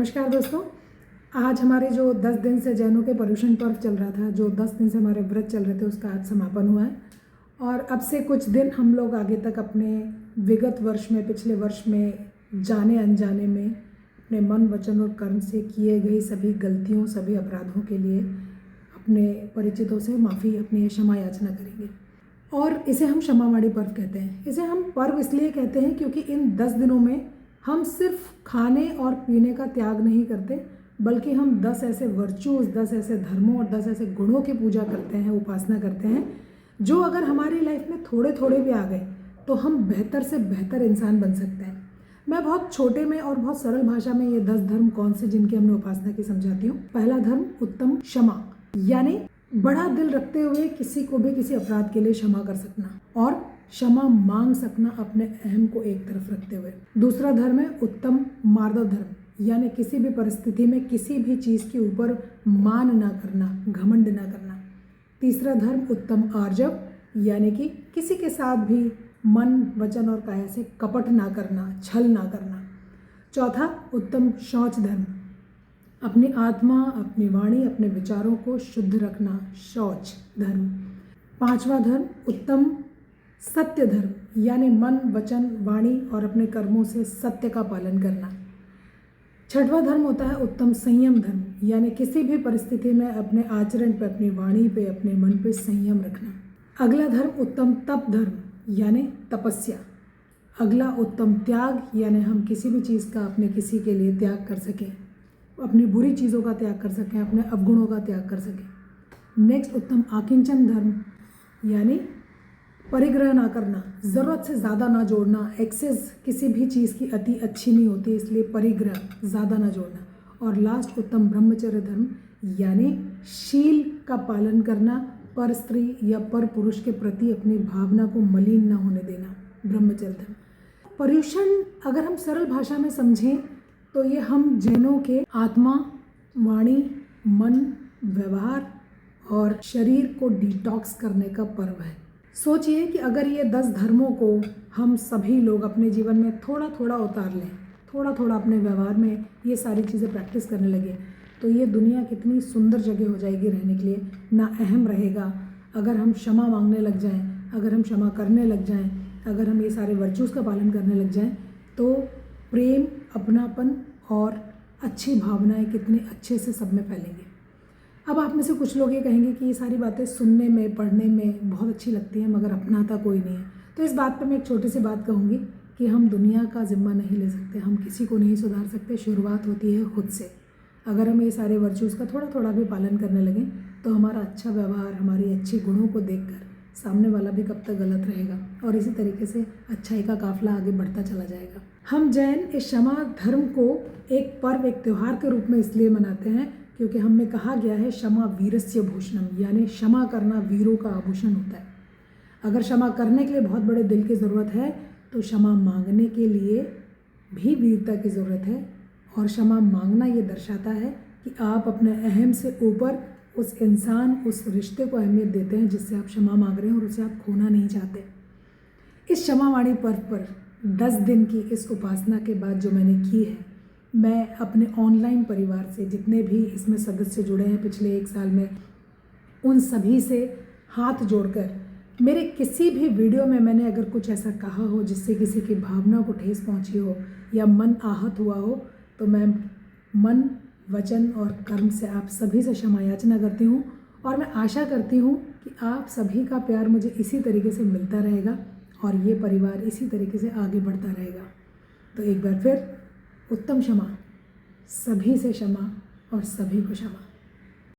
नमस्कार दोस्तों। आज हमारे जो 10 दिन से जैनों के पर्युषण पर्व चल रहा था, जो 10 दिन से हमारे व्रत चल रहे थे, उसका आज समापन हुआ है। और अब से कुछ दिन हम लोग आगे तक अपने विगत वर्ष में, पिछले वर्ष में जाने अनजाने में अपने मन, वचन और कर्म से किए गई सभी गलतियों, सभी अपराधों के लिए अपने परिचितों से माफ़ी, अपनी क्षमा याचना करेंगे। और इसे हम क्षमावाणी पर्व कहते हैं। इसे हम पर्व इसलिए कहते हैं क्योंकि इन 10 दिनों में हम सिर्फ खाने और पीने का त्याग नहीं करते, बल्कि हम 10 ऐसे वर्चूज़, 10 ऐसे धर्मों और 10 ऐसे गुणों की पूजा करते हैं, उपासना करते हैं, जो अगर हमारी लाइफ में थोड़े थोड़े भी आ गए तो हम बेहतर से बेहतर इंसान बन सकते हैं। मैं बहुत छोटे में और बहुत सरल भाषा में ये 10 धर्म कौन से जिनकी हमने उपासना की समझाती हूँ। पहला धर्म उत्तम क्षमा, यानी बड़ा दिल रखते हुए किसी को भी किसी अपराध के लिए क्षमा कर सकना और क्षमा मांग सकना, अपने अहम को एक तरफ रखते हुए। दूसरा धर्म है उत्तम मार्दव धर्म, यानी किसी भी परिस्थिति में किसी भी चीज़ के ऊपर मान ना करना, घमंड ना करना। तीसरा धर्म उत्तम आर्जव, यानी कि किसी के साथ भी मन, वचन और काया से कपट ना करना, छल ना करना। चौथा उत्तम शौच धर्म, अपनी आत्मा, अपनी वाणी, अपने विचारों को शुद्ध रखना, शौच धर्म। पांचवा धर्म उत्तम सत्य धर्म, यानी मन, वचन, वाणी और अपने कर्मों से सत्य का पालन करना। छठवां धर्म होता है उत्तम संयम धर्म, यानी किसी भी परिस्थिति में अपने आचरण पे, अपनी वाणी पे, अपने मन पे संयम रखना। अगला धर्म उत्तम तप धर्म, यानी तपस्या। अगला उत्तम त्याग, यानी हम किसी भी चीज़ का अपने किसी के लिए त्याग कर सकें, अपनी बुरी चीज़ों का त्याग कर सकें, अपने अवगुणों का त्याग कर सकें। नेक्स्ट उत्तम आकिंचन धर्म, यानी परिग्रह ना करना, ज़रूरत से ज़्यादा ना जोड़ना। एक्सेस किसी भी चीज़ की अति अच्छी नहीं होती, इसलिए परिग्रह, ज़्यादा ना जोड़ना। और लास्ट उत्तम ब्रह्मचर्य धर्म, यानी शील का पालन करना, पर स्त्री या पर पुरुष के प्रति अपनी भावना को मलिन ना होने देना, ब्रह्मचर्य धर्म। पर्युषण अगर हम सरल भाषा में समझें तो ये हम जैनों के आत्मा, वाणी, मन, व्यवहार और शरीर को डिटॉक्स करने का पर्व है। सोचिए कि अगर ये 10 धर्मों को हम सभी लोग अपने जीवन में थोड़ा थोड़ा उतार लें, थोड़ा थोड़ा अपने व्यवहार में ये सारी चीज़ें प्रैक्टिस करने लगे, तो ये दुनिया कितनी सुंदर जगह हो जाएगी रहने के लिए। ना अहम रहेगा। अगर हम क्षमा मांगने लग जाएं, अगर हम क्षमा करने लग जाएं, अगर हम ये सारे वर्चूज़ का पालन करने लग जाएं, तो प्रेम, अपनापन और अच्छी भावनाएं कितने अच्छे से सब में फैलेंगी। अब आप में से कुछ लोग ये कहेंगे कि ये सारी बातें सुनने में, पढ़ने में बहुत अच्छी लगती हैं, मगर अपनाता कोई नहीं है। तो इस बात पर मैं एक छोटी सी बात कहूँगी कि हम दुनिया का जिम्मा नहीं ले सकते, हम किसी को नहीं सुधार सकते। शुरुआत होती है खुद से। अगर हम ये सारे वर्चूज़ का थोड़ा थोड़ा भी पालन करने लगें तो हमारा अच्छा व्यवहार, हमारी अच्छी गुणों को देखकर सामने वाला भी कब तक गलत रहेगा, और इसी तरीके से अच्छाई का काफिला आगे बढ़ता चला जाएगा। हम जैन इस क्षमा धर्म को एक पर्व, एक त्यौहार के रूप में इसलिए मनाते हैं क्योंकि हमें कहा गया है क्षमा वीरस्य भूषणम, यानी क्षमा करना वीरों का आभूषण होता है। अगर क्षमा करने के लिए बहुत बड़े दिल की ज़रूरत है तो क्षमा मांगने के लिए भी वीरता की ज़रूरत है। और क्षमा मांगना ये दर्शाता है कि आप अपने अहम से ऊपर उस इंसान, उस रिश्ते को अहमियत देते हैं जिससे आप क्षमा मांग रहे हैं और उसे आप खोना नहीं चाहते। इस क्षमावाणी पर्व पर 10 दिन की इस उपासना के बाद जो मैंने की है, मैं अपने ऑनलाइन परिवार से, जितने भी इसमें सदस्य जुड़े हैं पिछले 1 साल में, उन सभी से हाथ जोड़कर, मेरे किसी भी वीडियो में मैंने अगर कुछ ऐसा कहा हो जिससे किसी की भावना को ठेस पहुंची हो या मन आहत हुआ हो, तो मैं मन, वचन और कर्म से आप सभी से क्षमा याचना करती हूँ। और मैं आशा करती हूँ कि आप सभी का प्यार मुझे इसी तरीके से मिलता रहेगा और ये परिवार इसी तरीके से आगे बढ़ता रहेगा। तो एक बार फिर उत्तम क्षमा, सभी से क्षमा और सभी को क्षमा।